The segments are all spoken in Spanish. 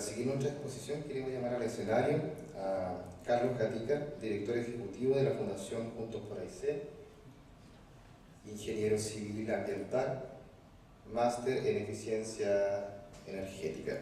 seguir nuestra exposición queremos llamar al escenario a Carlos Gatica, director ejecutivo de la Fundación Juntos por Aysén, ingeniero civil y ambiental, máster en eficiencia energética.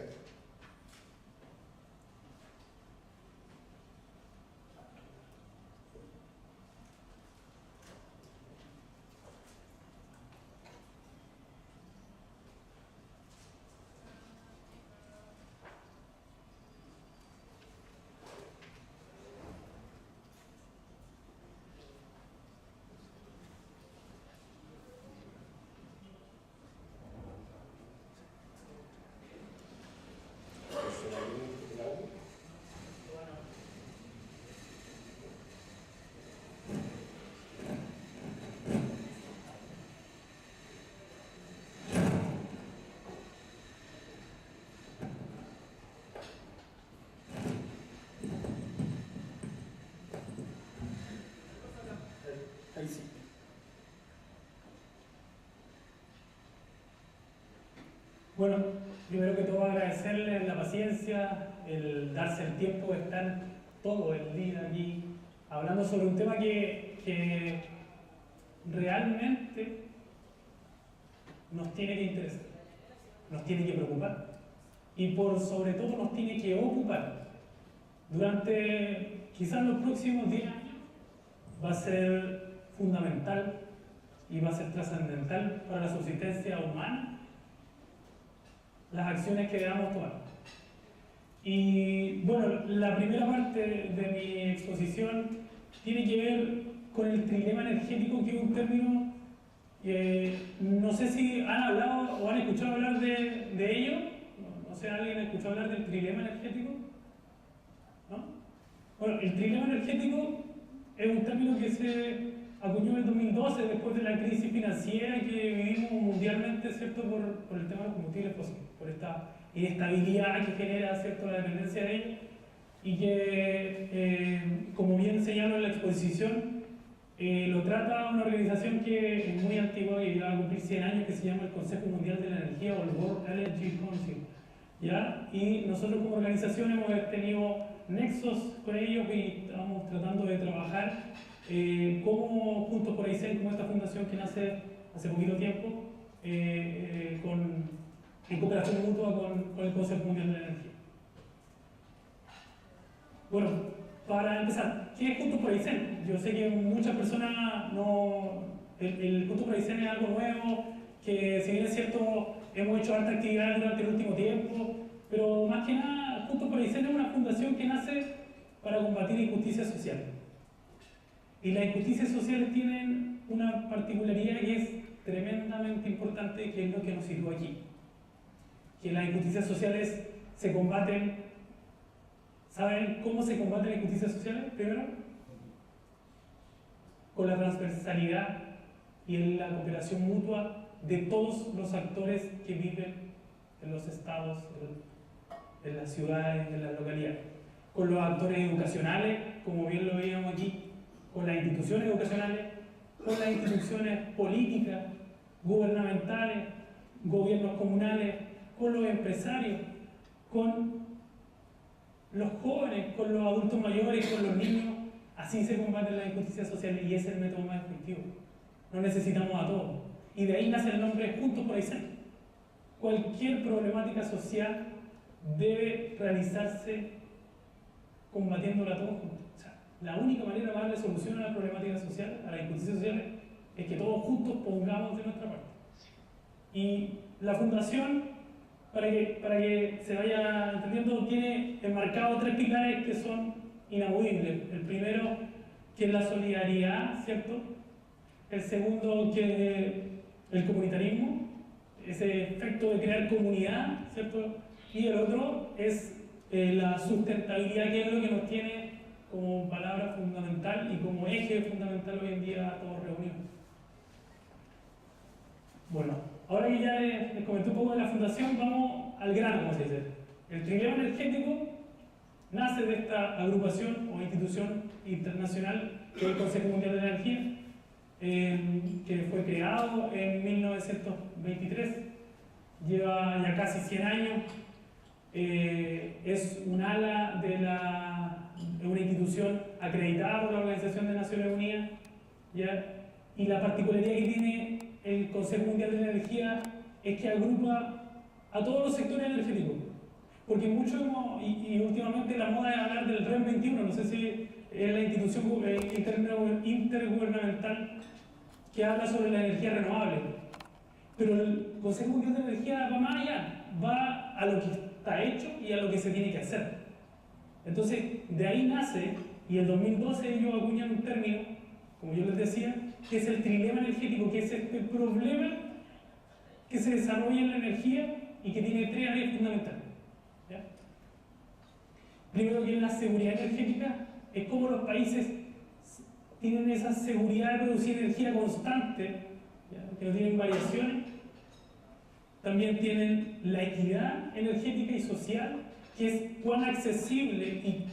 Ahí sí. Bueno, primero que todo agradecerles la paciencia, el darse el tiempo de estar todo el día aquí hablando sobre un tema que realmente nos tiene que interesar, nos tiene que preocupar y por sobre todo nos tiene que ocupar. Durante quizás los próximos 10 años va a ser fundamental y va a ser trascendental para la subsistencia humana las acciones que debamos tomar. Y bueno, la primera parte de mi exposición tiene que ver con el trilema energético, que es un término no sé si han hablado o han escuchado hablar de ello. No sé, ¿alguien ha escuchado hablar del trilema energético? ¿No? Bueno, el trilema energético es un término que se acuñó en el 2012 después de la crisis financiera que vivimos mundialmente, ¿cierto? Por el tema de los combustibles fósiles, por esta inestabilidad que genera, ¿cierto?, la dependencia de ellos, y que, como bien señalo en la exposición, lo trata una organización que es muy antigua y va a cumplir 100 años, que se llama el Consejo Mundial de la Energía o el World Energy Council, ¿ya? Y nosotros como organización hemos tenido nexos con ellos y estamos tratando de trabajar como Juntos por Aysén, como esta fundación que nace hace poquito tiempo, en cooperación mutua con el Consejo Mundial de la Energía. Bueno, para empezar, ¿qué es Juntos por Aysén? Yo sé que muchas personas no... El Juntos por Aysén es algo nuevo, que si bien es cierto, hemos hecho harta actividad durante el último tiempo, pero más que nada, Juntos por Aysén es una fundación que nace para combatir injusticia social. Y las injusticias sociales tienen una particularidad que es tremendamente importante, que es lo que nos sirvió aquí. Que las injusticias sociales se combaten. ¿Saben cómo se combaten las injusticias sociales? Primero, con la transversalidad y en la cooperación mutua de todos los actores que viven en los estados, en las ciudades, en las localidades. Con los actores educacionales, como bien lo veíamos aquí, con las instituciones educacionales, con las instituciones políticas, gubernamentales, gobiernos comunales, con los empresarios, con los jóvenes, con los adultos mayores, con los niños. Así se combaten las injusticias sociales y ese es el método más efectivo. No necesitamos a todos. Y de ahí nace el nombre Juntos por Aysén. Cualquier problemática social debe realizarse combatiéndola todos juntos. O sea, la única manera de darle solución a la problemática social, a las injusticias sociales, es que todos juntos pongamos de nuestra parte. Y la fundación, para que se vaya entendiendo, tiene enmarcados 3 pilares que son inamovibles. El primero, que es la solidaridad, ¿cierto? El segundo, que es el comunitarismo, ese efecto de crear comunidad, ¿cierto? Y el otro es la sustentabilidad, que es lo que nos tiene como palabra fundamental y como eje fundamental hoy en día a todos reunidos. Bueno, ahora que ya les comenté un poco de la fundación, vamos al grano, como se dice. El trilema energético nace de esta agrupación o institución internacional que es el Consejo Mundial de la Energía, que fue creado en 1923, lleva ya casi 100 años es un ala de una institución acreditada por la Organización de Naciones Unidas, ¿ya? Y la particularidad que tiene el Consejo Mundial de la Energía es que agrupa a todos los sectores energéticos. Porque mucho y últimamente la moda es hablar del REN 21, no sé si es la institución intergubernamental que habla sobre la energía renovable. Pero el Consejo Mundial de la Energía va más allá, va a lo que está hecho y a lo que se tiene que hacer. Entonces, de ahí nace, y en 2012 ellos acuñan un término, como yo les decía, que es el trilema energético, que es este problema que se desarrolla en la energía y que tiene tres áreas fundamentales. ¿Ya? Primero, que es la seguridad energética, es como los países tienen esa seguridad de producir energía constante, ¿ya? Que no tienen variaciones. También tienen la equidad energética y social, que es cuán accesible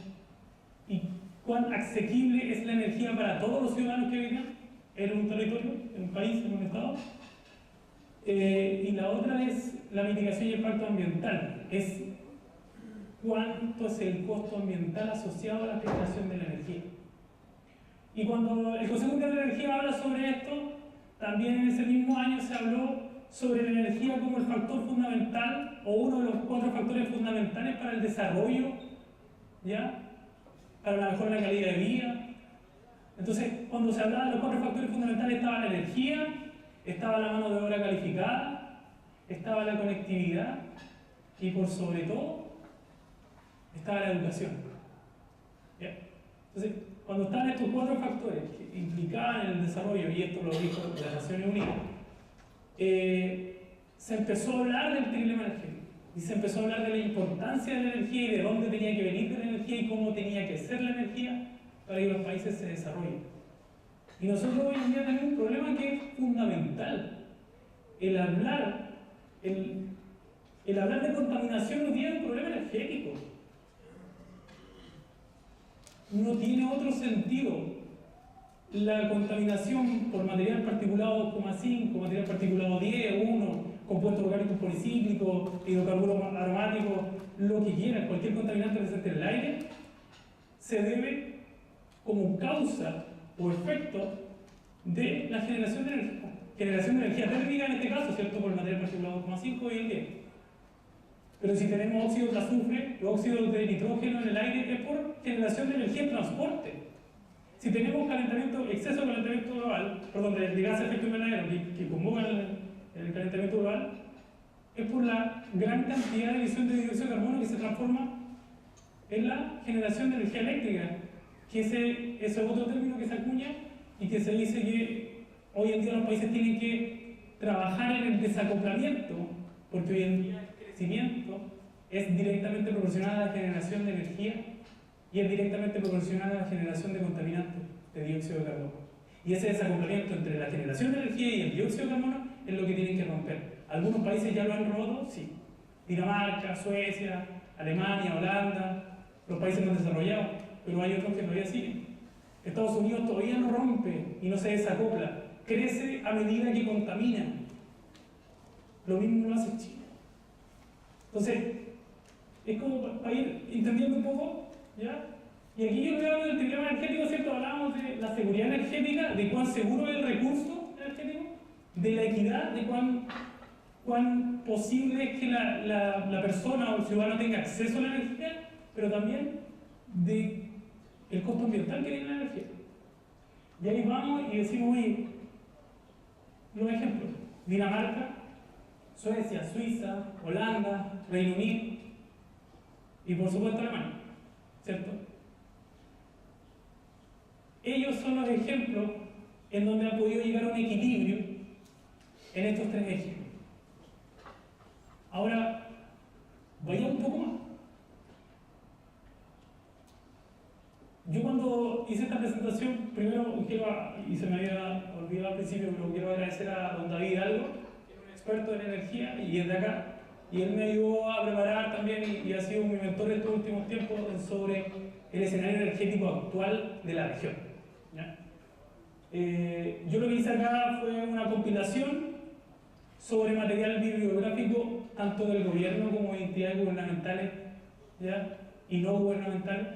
y cuán asequible es la energía para todos los ciudadanos que viven en un territorio, en un país, en un estado. Y la otra es la mitigación y el impacto ambiental, es cuánto es el costo ambiental asociado a la generación de la energía. Y cuando el Consejo Mundial de la Energía habla sobre esto, también en ese mismo año se habló sobre la energía como el factor fundamental o uno de los 4 factores fundamentales para el desarrollo, ¿ya? Para la mejora de la calidad de vida. Entonces, cuando se hablaba de los 4 factores fundamentales, estaba la energía, estaba la mano de obra calificada, estaba la conectividad y por sobre todo estaba la educación. ¿Ya? Entonces, cuando estaban estos 4 factores que implicaban el desarrollo, y esto lo dijo las Naciones Unidas, se empezó a hablar del trilema energético y se empezó a hablar de la importancia de la energía y de dónde tenía que venir la energía y cómo tenía que ser la energía para que los países se desarrollen. Y nosotros hoy en día tenemos un problema que es fundamental. El hablar de contaminación no tiene un problema energético. No tiene otro sentido. La contaminación por material particulado 2,5, material particulado 10, 1, compuestos orgánicos policíclicos, hidrocarburos aromáticos, lo que quieran, cualquier contaminante presente en el aire, se debe como causa o efecto de la generación de energía. Generación de energía térmica en este caso, ¿cierto? Por el material particulado 2,5 y el 10. Pero si tenemos óxidos de azufre, los óxidos de nitrógeno en el aire, es por generación de energía en transporte. Si tenemos exceso de calentamiento global, perdón, de gas de efecto invernadero que convoca el calentamiento global, es por la gran cantidad de emisión de dióxido de carbono que se transforma en la generación de energía eléctrica, que ese es otro término que se acuña y que se dice que hoy en día los países tienen que trabajar en el desacoplamiento, porque hoy en día el crecimiento es directamente proporcional a la generación de energía y es directamente proporcional a la generación de contaminantes de dióxido de carbono. Y ese desacoplamiento entre la generación de energía y el dióxido de carbono es lo que tienen que romper. Algunos países ya lo han roto, sí. Dinamarca, Suecia, Alemania, Holanda, los países más desarrollados, pero hay otros que todavía siguen. Estados Unidos todavía no rompe y no se desacopla. Crece a medida que contamina. Lo mismo lo hace China. Entonces, es como para ir entendiendo un poco, ¿ya? Y aquí yo veo del trilema energético, ¿cierto? Hablábamos de la seguridad energética, de cuán seguro es el recurso energético, de la equidad, de cuán posible es que la persona o el ciudadano tenga acceso a la energía, pero también de el costo ambiental que tiene la energía. Y ahí vamos y decimos, oye, los ejemplos: Dinamarca, Suecia, Suiza, Holanda, Reino Unido y por supuesto Alemania, ¿cierto? Ellos son los ejemplos en donde ha podido llegar a un equilibrio en estos 3 ejes. Ahora, vaya un poco más. Yo cuando hice esta presentación, primero y se me había olvidado al principio, pero quiero agradecer a don David Hidalgo, que es un experto en energía y es de acá, y él me ayudó a preparar también y ha sido mi mentor en estos últimos tiempos sobre el escenario energético actual de la región. ¿Ya? Yo lo que hice acá fue una compilación sobre material bibliográfico tanto del gobierno como de entidades gubernamentales, ¿ya? Y no gubernamentales,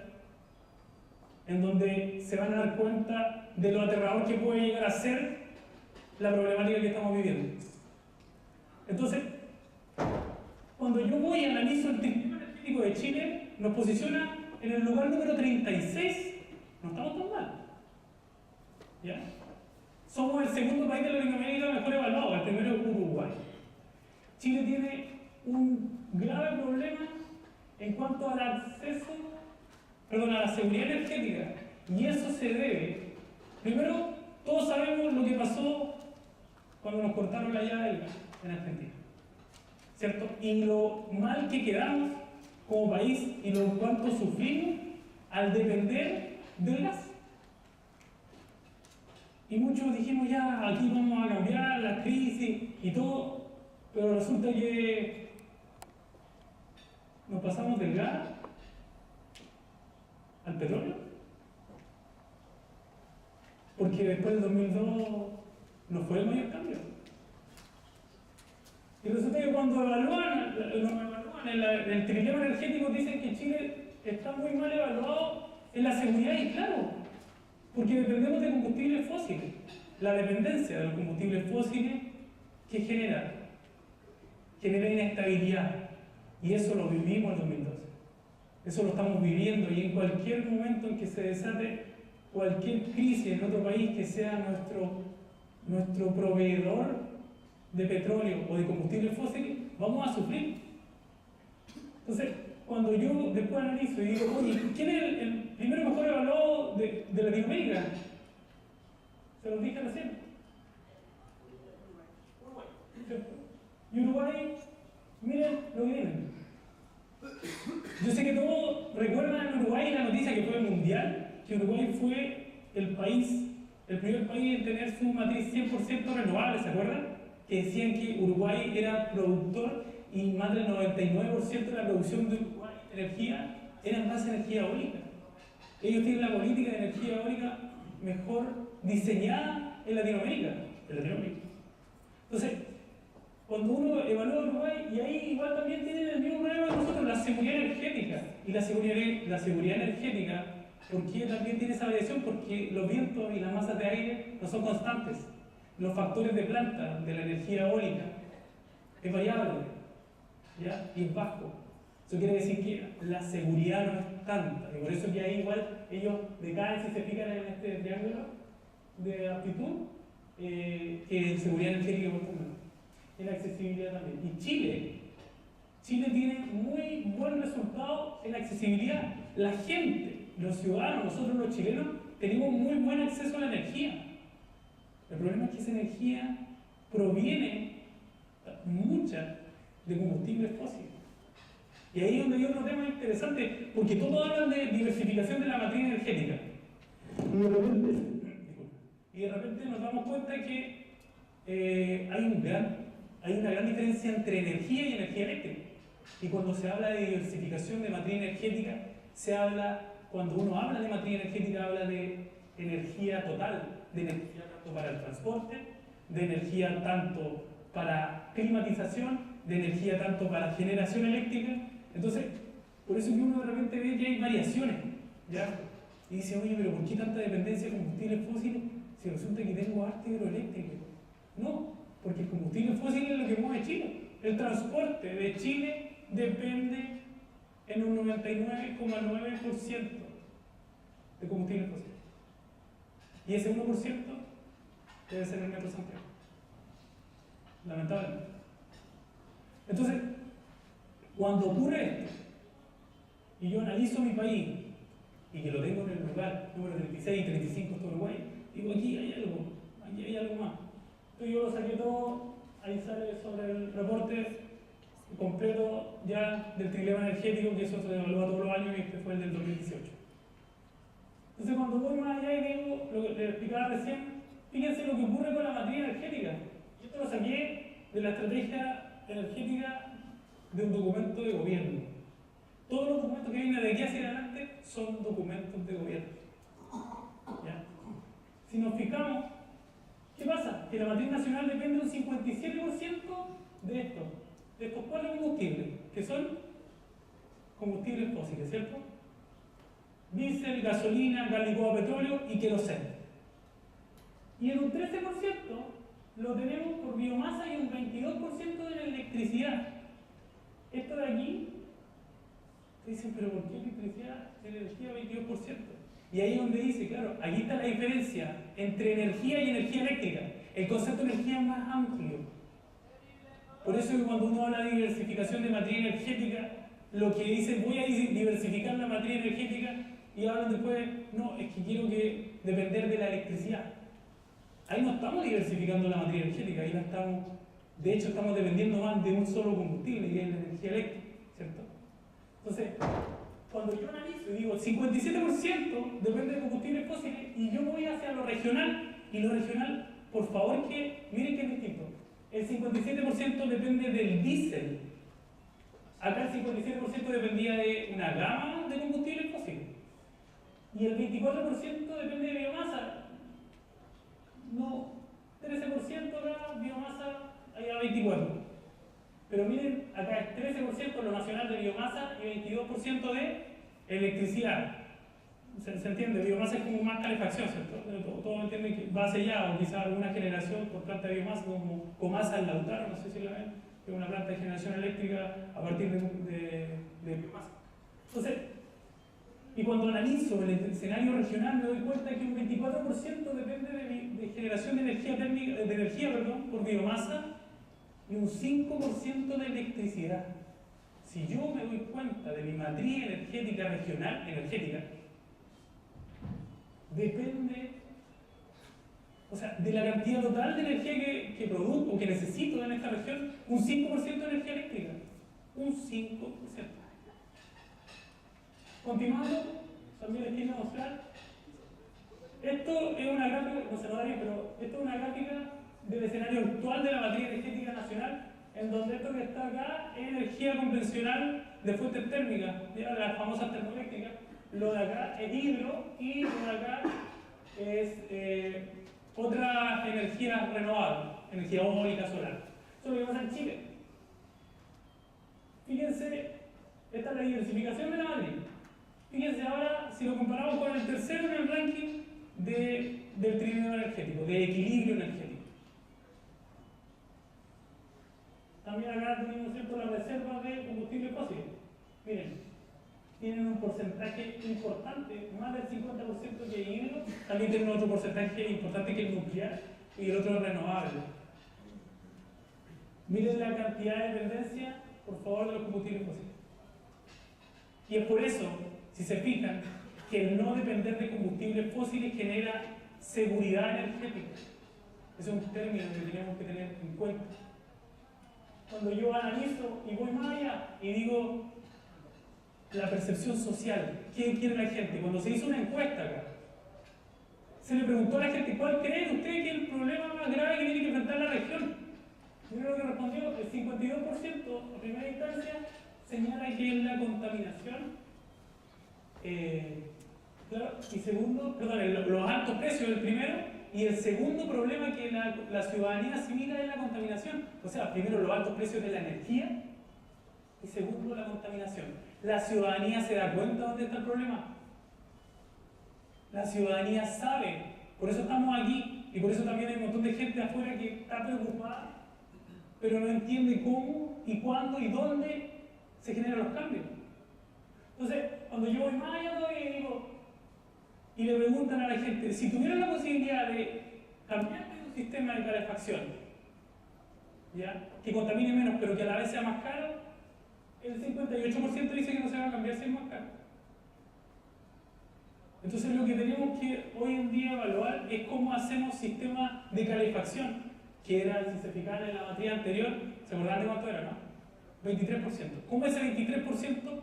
en donde se van a dar cuenta de lo aterrador que puede llegar a ser la problemática que estamos viviendo. Entonces, cuando yo voy y analizo el sistema energético de Chile, nos posiciona en el lugar número 36. No estamos tan mal. ¿Ya? Somos el segundo país de Latinoamérica mejor evaluado, el primero es Uruguay. Chile tiene un grave problema en cuanto al acceso, a la seguridad energética. Y eso se debe, primero, todos sabemos lo que pasó cuando nos cortaron la llave del gas en Argentina, ¿cierto? Y lo mal que quedamos como país y lo cuánto sufrimos al depender del gas. Y muchos dijimos ya, aquí vamos a cambiar la crisis y todo, pero resulta que nos pasamos del gas al petróleo, porque después del 2002 no fue el mayor cambio. Y resulta que cuando evalúan el trilema energético, dicen que Chile está muy mal evaluado en la seguridad, y claro, porque dependemos de combustibles fósiles. La dependencia de los combustibles fósiles, ¿qué genera? Genera inestabilidad. Y eso lo vivimos en 2012. Eso lo estamos viviendo, y en cualquier momento en que se desate cualquier crisis en otro país que sea nuestro proveedor de petróleo o de combustibles fósiles, vamos a sufrir. Entonces, cuando yo después analizo y digo, oye, ¿quién es el primero mejor evaluado de Latinoamérica? Se los dije recién. Uruguay. Y Uruguay, miren lo que viene. Yo sé que todos recuerdan en Uruguay la noticia que fue mundial, que Uruguay fue el primer país en tener su matriz 100% renovable, ¿se acuerdan? Que decían que Uruguay era productor y más del 99% de la producción de Uruguay de energía era en base a energía eólica. Ellos tienen la política de energía eólica mejor diseñada en Latinoamérica. Entonces, cuando uno evalúa Uruguay, y ahí igual también tienen el mismo problema que nosotros, la seguridad energética. Y la seguridad energética, ¿por qué también tiene esa variación? Porque los vientos y las masas de aire no son constantes. Los factores de planta de la energía eólica es variable, ¿ya? Y es bajo. Eso quiere decir que la seguridad no es tanta. Y por eso que ahí igual ellos decaen, si se fijan en este triángulo de aptitud, que seguridad energética es mucho menos. Y la accesibilidad también. Y Chile tiene muy buen resultado en accesibilidad. La gente, los ciudadanos, nosotros los chilenos, tenemos muy buen acceso a la energía. El problema es que esa energía proviene mucha de combustibles fósiles. Y ahí es donde hay otro tema interesante, porque todos hablan de diversificación de la matriz energética. Y de repente nos damos cuenta que hay una gran diferencia entre energía y energía eléctrica. Y cuando se habla de diversificación de matriz energética, cuando uno habla de matriz energética, habla de energía total, de energía tanto para el transporte, de energía tanto para climatización, de energía tanto para generación eléctrica. Entonces, por eso que uno de repente ve que hay variaciones, ¿ya? Y dice, oye, pero ¿por qué tanta dependencia de combustibles fósiles si resulta que tengo arte hidroeléctrico? No, porque el combustible fósil es lo que mueve Chile. El transporte de Chile depende en un 99,9% de combustible fósil. Y ese 1% debe ser el Metro Santiago. Lamentablemente. Entonces, cuando ocurre esto, y yo analizo mi país, y que lo tengo en el lugar número 36 y 35 de Uruguay, digo, aquí hay algo más. Entonces yo lo saqué todo, ahí sale sobre el reporte completo ya del trilema energético, que eso se evalúa todos los años, y este fue el del 2018. Entonces cuando voy más allá y digo, lo que les explicaba recién, fíjense lo que ocurre con la matriz energética. Yo esto lo saqué de la estrategia energética de un documento de gobierno. Todos los documentos que vienen de aquí hacia adelante son documentos de gobierno. ¿Ya? Si nos fijamos, ¿qué pasa? Que la matriz nacional depende un 57% de esto. de estos 4 combustibles, que son combustibles fósiles, ¿cierto? Diésel, gasolina, gas licuado, petróleo y queroseno. Y en un 13% lo tenemos por biomasa y un 22% de la electricidad. Esto de aquí, dicen, pero ¿por qué electricidad? Energía 22%. Y ahí es donde dice, claro, aquí está la diferencia entre energía y energía eléctrica. El concepto de energía es más amplio. Por eso que cuando uno habla de diversificación de matriz energética, lo que dicen, voy a diversificar la matriz energética, y hablan después, no, es que quiero que depender de la electricidad. Ahí no estamos diversificando la matriz energética, ahí no estamos, de hecho estamos dependiendo más de un solo combustible, que es la energía eléctrica, ¿cierto? Entonces, cuando yo analizo y digo 57% depende de combustibles fósiles y yo voy hacia lo regional, y lo regional, por favor, que miren que es distinto. El 57% depende del diésel. Acá el 57% dependía de una gama de combustibles fósiles. Y el 24% depende de biomasa. No, 13% acá, biomasa, allá 24%. Pero miren, acá es 13% lo nacional de biomasa y 22% de electricidad. ¿Se entiende? Biomasa es como más calefacción, ¿cierto? Todos entienden que va hacia allá, o quizás alguna generación por planta de biomasa, como Comasa en Lautaro, no sé si la ven, que es una planta de generación eléctrica a partir de biomasa. Entonces, y cuando analizo el escenario regional me doy cuenta que un 24% depende de generación de energía térmica, de energía, perdón, por biomasa, y un 5% de electricidad. Si yo me doy cuenta de mi matriz energética regional, depende, o sea, de la cantidad total de energía que produzco, que necesito en esta región, un 5% de energía eléctrica. Un 5%. Continuando, también les quiero mostrar. Esto es una gráfica, no se lo daría, pero esto es una gráfica del escenario actual de la matriz energética nacional, en donde esto que está acá es energía convencional de fuentes térmicas, ya las famosas termoeléctricas. Lo de acá es hidro y lo de acá es otra energía renovable, energía eólica, solar. Eso es lo que pasa en Chile. Fíjense, esta es la diversificación de la matriz. Fíjense ahora, si lo comparamos con el tercero en el ranking del trineo energético, de equilibrio energético. También acá tenemos, ¿cierto?, las reservas de combustibles fósiles. Miren, tienen un porcentaje importante, más del 50% que es hidro, también tienen otro porcentaje importante que es nuclear y el otro es renovable. Miren la cantidad de dependencia, por favor, de los combustibles fósiles. Y es por eso, si se fijan, que el no depender de combustibles fósiles genera seguridad energética. Ese es un término que tenemos que tener en cuenta. Cuando yo analizo y voy más allá y digo la percepción social, ¿qué quiere la gente? Cuando se hizo una encuesta acá, se le preguntó a la gente, ¿cuál creen ustedes que es el problema más grave que tiene que enfrentar la región? Primero que respondió, el 52% a primera instancia señala que es la contaminación. Claro, y segundo, perdón, los altos precios el primero, y el segundo problema que la ciudadanía asimila es la contaminación. O sea, primero los altos precios de la energía y segundo la contaminación. ¿La ciudadanía se da cuenta dónde está el problema? La ciudadanía sabe, por eso estamos aquí y por eso también hay un montón de gente afuera que está preocupada, pero no entiende cómo y cuándo y dónde se generan los cambios. Entonces, cuando yo voy más allá todavía y digo, y le preguntan a la gente, si tuvieran la posibilidad de cambiar de un sistema de calefacción, ¿ya?, que contamine menos pero que a la vez sea más caro, el 58% dice que no se va a cambiar si es más caro. Entonces lo que tenemos que hoy en día evaluar es cómo hacemos sistemas de calefacción, que era, si se fijaban en la materia anterior, ¿se acordaban de cuánto era, no? 23%. ¿Cómo ese 23%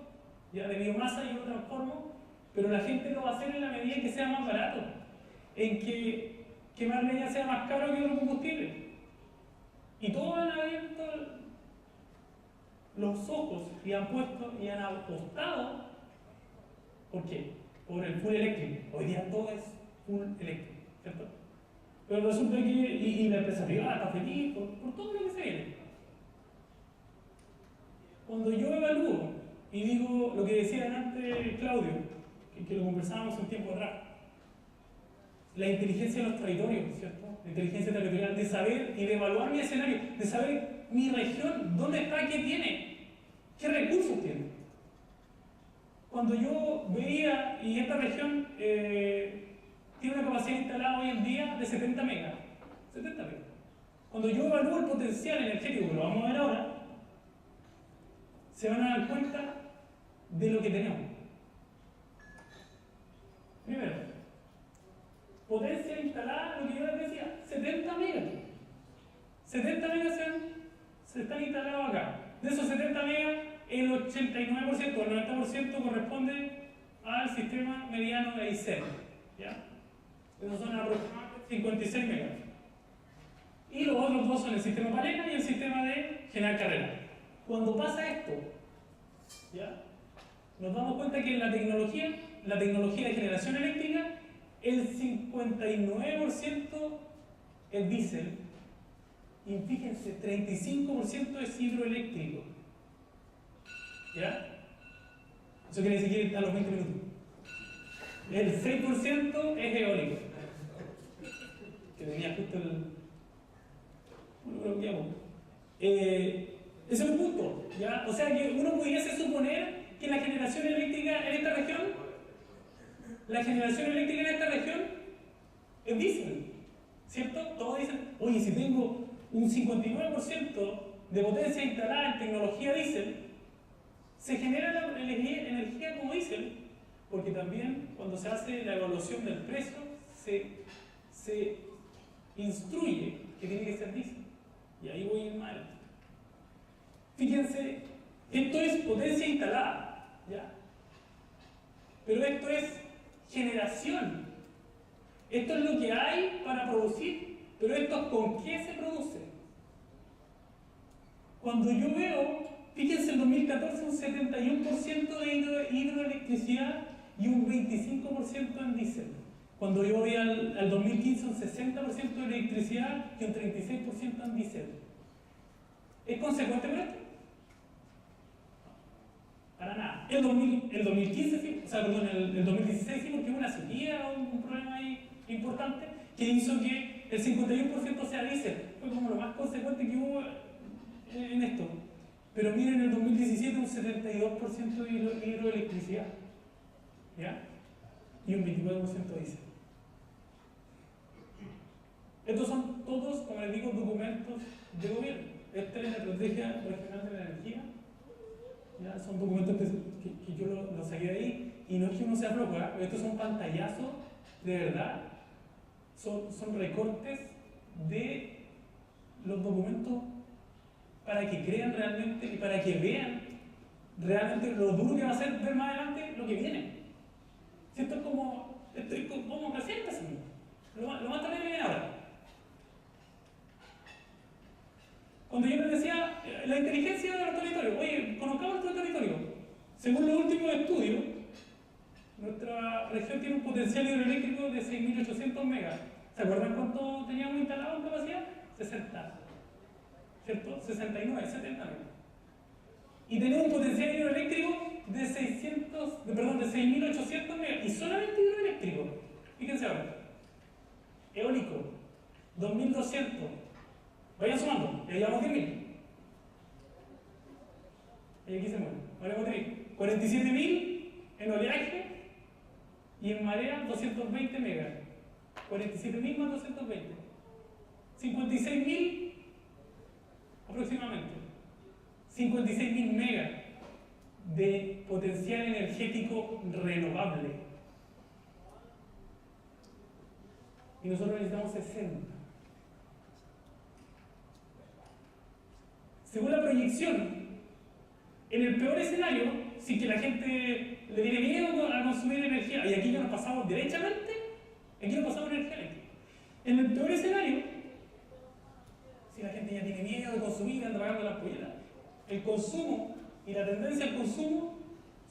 ya de biomasa yo lo transformo? Pero la gente lo va a hacer en la medida en que sea más barato, en que quemar leña sea más caro que otro combustible. Y todos han abierto los ojos y han puesto y han apostado. ¿Por qué? Por el full eléctrico. Hoy día todo es full eléctrico, ¿cierto? Pero resulta que, y la empresa privada está feliz por todo lo que se viene. Cuando yo evalúo y digo lo que decía antes Claudio, que lo conversábamos un tiempo atrás, la inteligencia de los territorios, ¿cierto? La inteligencia territorial, de saber y de evaluar mi escenario, de saber mi región, dónde está, qué tiene, qué recursos tiene. Cuando yo veía, y esta región tiene una capacidad instalada hoy en día de 70 megas. 70 megas. Cuando yo evalúo el potencial energético, que lo vamos a ver ahora, se van a dar cuenta de lo que tenemos. Primero, potencia instalada, lo que yo les decía, 70 megas. 70 megas se están instalados acá. De esos 70 megas, el 89% o el 90% corresponde al sistema mediano de Aysén. ¿Ya? Esos son aproximadamente 56 megas. Y los otros dos son el sistema Palena y el sistema de General Carrera. Cuando pasa esto, ¿ya? Nos damos cuenta que en la tecnología de generación eléctrica, el 59% es diésel y fíjense, 35% es hidroeléctrico. ¿Ya? Eso quiere decir que a los 20 minutos. El 6% es eólico. Que tenía justo el... Bueno, lo que hago. Ese es un punto, ¿ya? O sea que uno pudiese suponer que la generación eléctrica en esta región, es diésel, ¿cierto? Todos dicen, oye, si tengo un 59% de potencia instalada en tecnología diésel, se genera la energía como diésel, porque también cuando se hace la evaluación del precio, se instruye que tiene que ser diésel. Y ahí voy mal. Fíjense, esto es potencia instalada, ¿ya? Pero esto es generación. Esto es lo que hay para producir, pero esto con qué se produce. Cuando yo veo, fíjense, en 2014 un 71% de hidroelectricidad y un 25% en diésel. Cuando yo voy al 2015 un 60% de electricidad y un 36% en diésel. ¿Es consecuente con esto? Para nada. El 2015 sí, o sea, perdón, el 2016 sí, porque hubo una sequía, un problema ahí importante que hizo que el 51% sea diésel. Fue como lo más consecuente que hubo en esto. Pero miren, en el 2017 un 72% de hidroelectricidad, ¿ya? Y un 24% diésel. Estos son todos, como les digo, documentos de gobierno. Esta es la Estrategia Regional de la Energía. ¿Ya? Son documentos que yo los saqué de ahí, y no es que uno sea flojo, ¿eh? Estos son pantallazos de verdad, son recortes de los documentos para que crean realmente y para que vean realmente lo duro que va a ser ver más adelante lo que viene. Si esto es como, vamos creciendo así, lo más tarde que viene ahora. Cuando yo les decía la inteligencia de los territorios, oye, conozcamos nuestro territorio. Según los últimos estudios, nuestra región tiene un potencial hidroeléctrico de 6.800 megas. ¿Se acuerdan cuánto teníamos instalado en capacidad? 60. ¿Cierto? 69, 70 megas. Y tenemos un potencial hidroeléctrico de 6.800 megas. Y solamente hidroeléctrico. Fíjense ahora. Eólico, 2.200. Vayan sumando, ya llevamos 10.000. Y aquí se mueve. Ahora vamos a tener 47.000 en oleaje y en marea 220 megas. 47.000 más 220. 56.000 aproximadamente. 56.000 megas de potencial energético renovable. Y nosotros necesitamos 60. Según la proyección, en el peor escenario, si que la gente le tiene miedo a consumir energía, y aquí ya nos pasamos derechamente, aquí nos pasamos energía eléctrica. En el peor escenario, si la gente ya tiene miedo de consumir, anda pagando las polleras, el consumo y la tendencia al consumo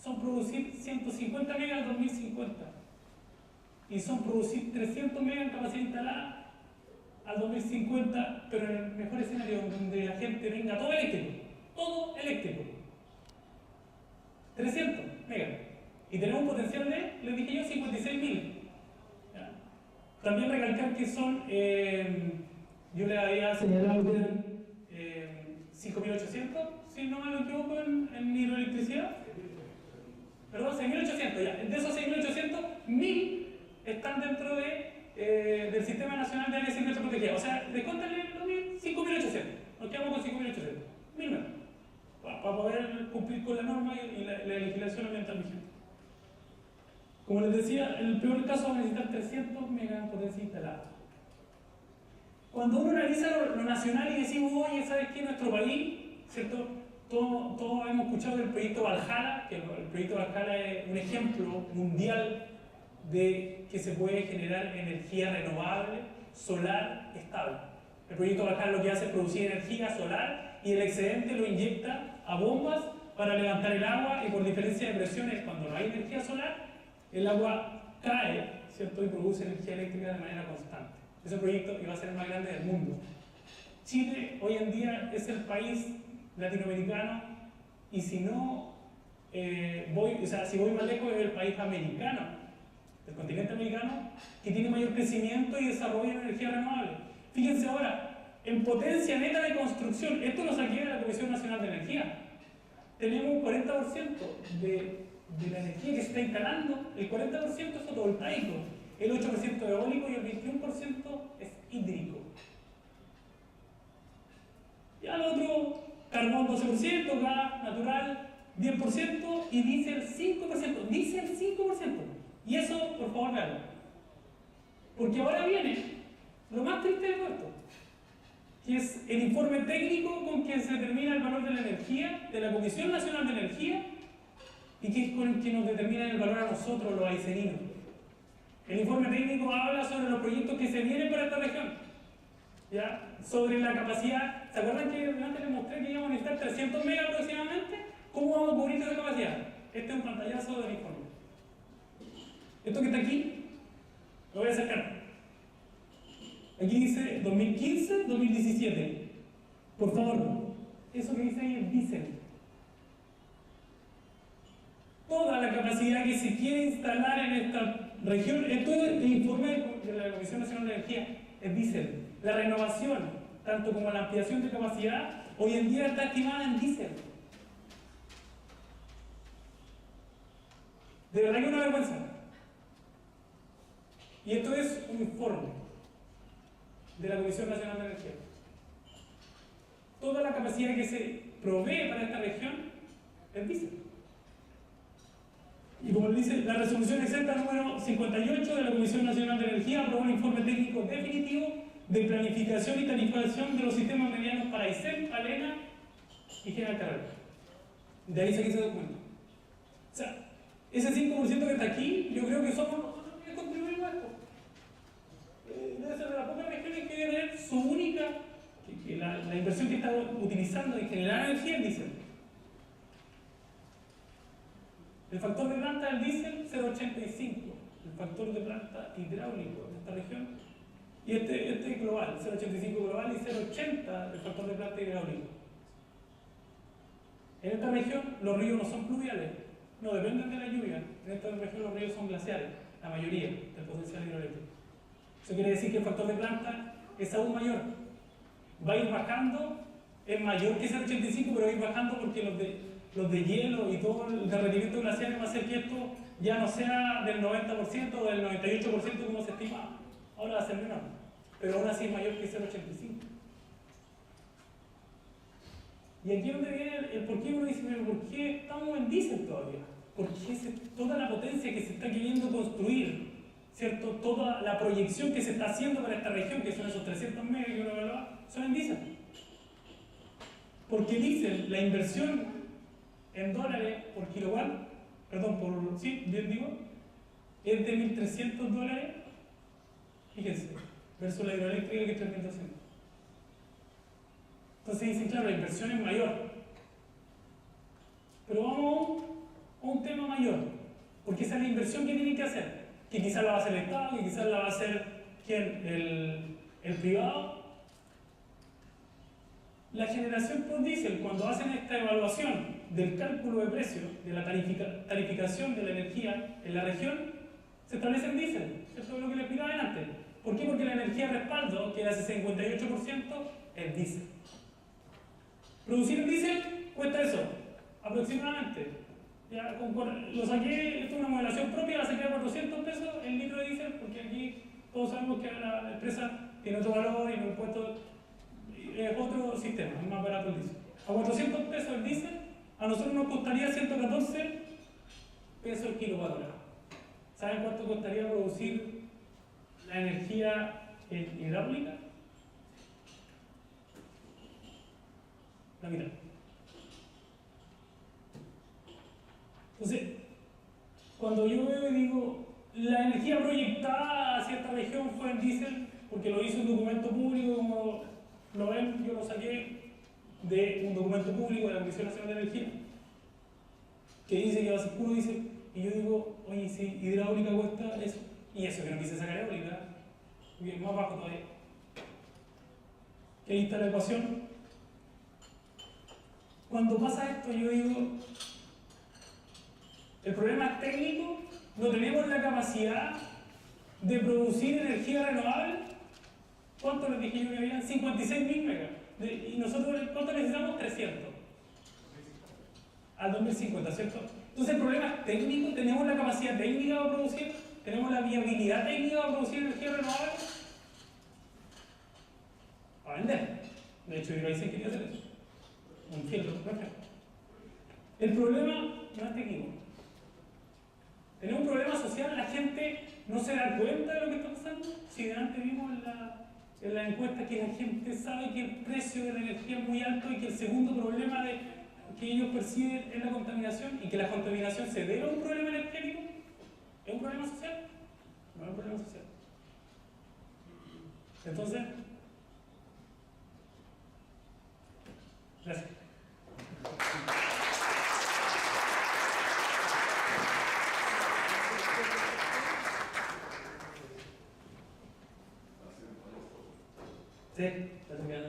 son producir 150 megas al 2050 y son producir 300 megas en capacidad instalada al 2050, pero en el mejor escenario donde la gente venga todo eléctrico, 300 megas. Y tenemos un potencial de, les dije yo, 56.000. También recalcar que son, yo le había señalado que eran 5.800, si no me equivoco, en hidroelectricidad. Perdón, 6.800 ya. De esos 6.800, 1.000 están dentro del Sistema Nacional de Áreas Silvestres Protegidas. O sea, descuéntale los 5.800. Nos quedamos con 5.800. 1.000 menos. Para poder cumplir con la norma y la legislación ambiental vigente. Como les decía, en el peor caso va a necesitar 300 megas de potencia instalada. Cuando uno analiza lo nacional y decimos, oye, ¿sabes qué? Nuestro país, ¿cierto? Todos hemos escuchado del proyecto Valhalla, que el proyecto Valhalla es un ejemplo mundial de que se puede generar energía renovable, solar, estable. El proyecto Valhalla lo que hace es producir energía solar y el excedente lo inyecta a bombas para levantar el agua, y por diferencia de presiones, cuando no hay energía solar, el agua cae, ¿cierto? Y produce energía eléctrica de manera constante. Ese proyecto iba a ser el más grande del mundo. Chile hoy en día es el país latinoamericano, y si no si voy más lejos, es el país americano, el continente americano, que tiene mayor crecimiento y desarrollo en energía renovable. Fíjense ahora, en potencia neta de construcción, esto lo saqué de la Comisión Nacional de Energía, tenemos un 40% de la energía que se está instalando, el 40% es fotovoltaico, el 8% eólico y el 21% es hídrico. Ya lo otro, carbón 12%, gas natural 10% y diésel 5%. Diésel 5%. Y eso, por favor, veanlo. Porque ahora viene lo más triste de todo esto, que es el informe técnico con que se determina el valor de la energía de la Comisión Nacional de Energía, y que es con el que nos determina el valor a nosotros, los aiceninos. El informe técnico habla sobre los proyectos que se vienen para esta región, ¿ya? Sobre la capacidad. ¿Se acuerdan que antes les mostré que íbamos a necesitar 300 megas aproximadamente? ¿Cómo vamos a cubrir esa capacidad? Este es un pantallazo del informe. Esto que está aquí, lo voy a acercar. Aquí dice 2015-2017. Por favor, eso que dice ahí es diésel. Toda la capacidad que se quiere instalar en esta región, esto es el informe de la Comisión Nacional de Energía, es diésel. La renovación, tanto como la ampliación de capacidad, hoy en día está estimada en diésel. De verdad que es una vergüenza. Y esto es un informe de la Comisión Nacional de Energía. Toda la capacidad que se provee para esta región es diésel. Y como dice, la resolución exenta número 58 de la Comisión Nacional de Energía aprobó un informe técnico definitivo de planificación y tarifación de los sistemas medianos para Aysén, Palena y General Carrera. De ahí saqué ese documento. O sea, ese 5% que está aquí, yo creo que somos nosotros que contribuimos a esto. Debe ser de las pocas regiones que debe tener su única, que la inversión que está utilizando en generar energía es diésel. El factor de planta del diésel 0,85, el factor de planta hidráulico de esta región, y este es global, 0,85 global y 0,80 el factor de planta hidráulico. En esta región los ríos no son pluviales, no dependen de la lluvia. En esta región los ríos son glaciares, la mayoría del potencial hidroeléctrico. Eso quiere decir que el factor de planta es aún mayor. Va a ir bajando, es mayor que 0,85, pero va a ir bajando porque los de hielo y todo el derretimiento glacial va a hacer que esto ya no sea del 90% o del 98% como se estima. Ahora va a ser menor, pero aún así es mayor que 0,85. Y aquí es donde viene el por qué uno dice, pero ¿por qué estamos en diésel todavía? ¿Por qué toda la potencia que se está queriendo construir, ¿cierto? Toda la proyección que se está haciendo para esta región, que son esos 300 megas que uno evalúa, son en diésel? Porque diésel, la inversión en dólares por kilowatt, sí, bien digo, es de $1.300, fíjense, versus la hidroeléctrica que es 3.200. Entonces dicen, claro, la inversión es mayor. Pero vamos a un tema mayor, porque esa es la inversión que tienen que hacer, que quizás la va a hacer el Estado, que quizás la va a hacer ¿quién? El privado. La generación por diésel, cuando hacen esta evaluación del cálculo de precios, de la tarificación de la energía en la región, se establece en diésel. Esto es lo que les explicaba antes. ¿Por qué? Porque la energía de respaldo, que era ese 58%, es diésel. Producir en diésel cuesta eso, aproximadamente. Ya, lo saqué, esto es una modelación propia, la saqué a 400 pesos el litro de diésel, porque aquí todos sabemos que la empresa tiene otro valor y los impuestos es otro sistema, es más barato el diésel. A 400 pesos el diésel, a nosotros nos costaría 114 pesos el kilowatt hora. ¿Saben cuánto costaría producir la energía hidráulica? La mitad. Entonces, cuando yo veo y digo, la energía proyectada hacia esta región fue en diésel, porque lo hizo un documento público, como lo ven, yo lo saqué de un documento público de la Comisión Nacional de Energía, que dice que va a ser puro diésel, y yo digo, oye, si hidráulica cuesta eso, y eso que no quise sacar eólica, porque es más bajo todavía. Y ahí está la ecuación. Cuando pasa esto, yo digo, el problema es técnico, no tenemos la capacidad de producir energía renovable. ¿Cuánto les dije yo que había? 56.000 megas. Y nosotros, ¿cuánto necesitamos? 300. Al 2050, ¿cierto? Entonces el problema es técnico, tenemos la capacidad técnica para producir, tenemos la viabilidad técnica para producir energía renovable. A vender. De hecho, yo quería hacer eso. Un filtro, perfecto. El problema no es técnico. Tenemos un problema social, la gente no se da cuenta de lo que está pasando. Si antes vimos en la encuesta que la gente sabe que el precio de la energía es muy alto y que el segundo problema que ellos perciben es la contaminación y que la contaminación se debe a un problema energético, ¿es un problema social? No es un problema social. Entonces, gracias. Sí, gracias.